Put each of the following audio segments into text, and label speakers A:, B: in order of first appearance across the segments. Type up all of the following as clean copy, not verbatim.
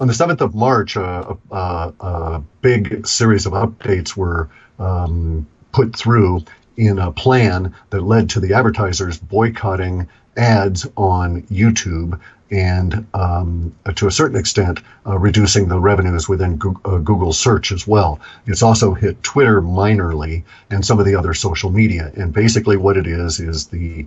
A: On the 7th of March, a big series of updates were put through in a plan that led to the advertisers boycotting ads on YouTube and to a certain extent reducing the revenues within Google search as well. It's also hit Twitter minorly and some of the other social media. And basically what it is the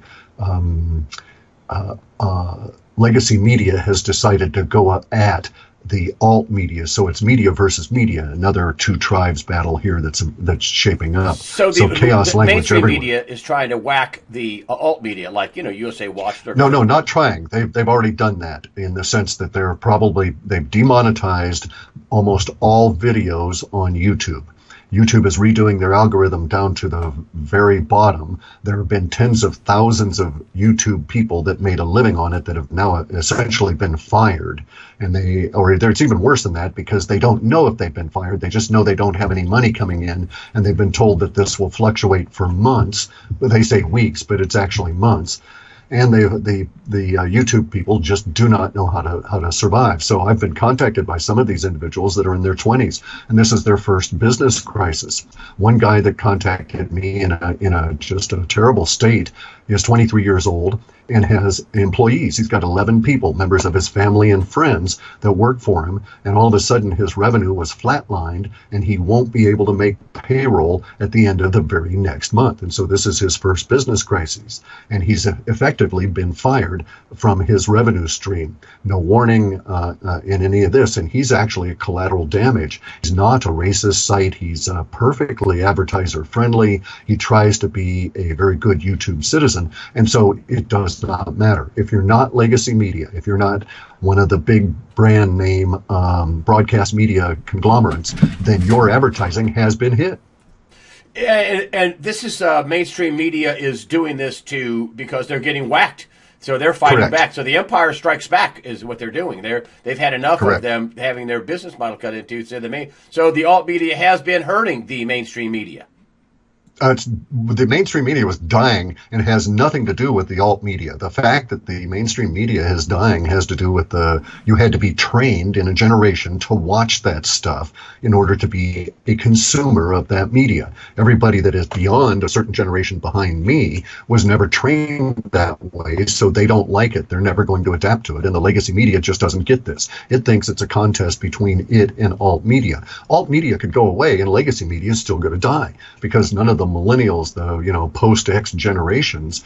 A: legacy media has decided to go at the alt media. So it's media versus media, another two tribes battle here that's shaping up.
B: So
A: chaos
B: the
A: language
B: mainstream
A: everywhere.
B: Media is trying to whack the alt media, like, USA Watch.
A: No, not trying. They've already done that in the sense that they've demonetized almost all videos on YouTube. YouTube is redoing their algorithm down to the very bottom. There have been tens of thousands of YouTube people that made a living on it that have now essentially been fired. And it's even worse than that because they don't know if they've been fired. They just know they don't have any money coming in, and they've been told that this will fluctuate for months. They say weeks, but it's actually months. And the YouTube people just do not know how to survive. So I've been contacted by some of these individuals that are in their 20s, and this is their first business crisis. One guy that contacted me in a just a terrible state is 23 years old and has employees. He's got 11 people, members of his family and friends that work for him, and all of a sudden his revenue was flatlined, and he won't be able to make payroll at the end of the very next month. And so this is his first business crisis, and he's effectively been fired from his revenue stream. No warning in any of this, and he's actually a collateral damage. He's not a racist site. He's perfectly advertiser friendly. He tries to be a very good YouTube citizen, and so it does not matter. If you're not legacy media, if you're not one of the big brand name broadcast media conglomerates, then your advertising has been hit.
B: And this is mainstream media is doing this because they're getting whacked. So they're fighting
A: Correct.
B: back. So the empire strikes back is what they're doing. They've had enough
A: Correct.
B: of them having their business model cut into. So the alt media has been hurting the mainstream media.
A: The mainstream media was dying, and it has nothing to do with the alt media. The fact that the mainstream media is dying has to do with you had to be trained in a generation to watch that stuff in order to be a consumer of that media. Everybody that is beyond a certain generation behind me was never trained that way, so they don't like it. They're never going to adapt to it, and the legacy media just doesn't get this. It thinks it's a contest between it and alt media. Alt media could go away, and legacy media is still going to die because none of the millennials, the post-X generations,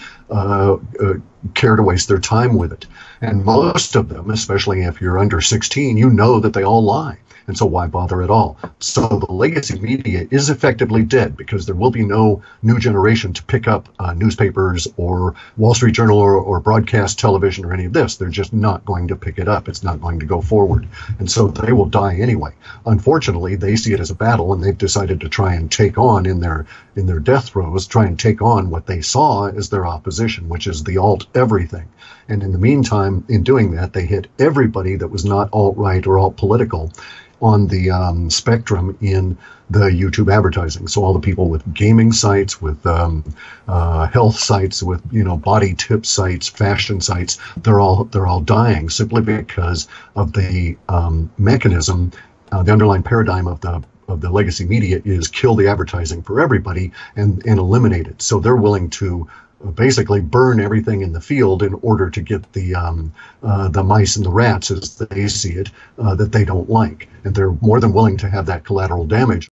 A: care to waste their time with it. And most of them, especially if you're under 16, you know that they all lie. And so why bother at all? So the legacy media is effectively dead because there will be no new generation to pick up newspapers or Wall Street Journal or broadcast television or any of this. They're just not going to pick it up. It's not going to go forward. And so they will die anyway. Unfortunately, they see it as a battle, and they've decided to try and take on in their death throes, try and take on what they saw as their opposition, which is the alt everything. And in the meantime, in doing that, they hit everybody that was not alt-right or alt-political on the spectrum in the YouTube advertising. So all the people with gaming sites, with health sites, with body tip sites, fashion sites, they're all dying simply because of the mechanism, the underlying paradigm of the legacy media is kill the advertising for everybody and eliminate it. So they're willing to basically burn everything in the field in order to get the mice and the rats, as they see it, that they don't like. And they're more than willing to have that collateral damage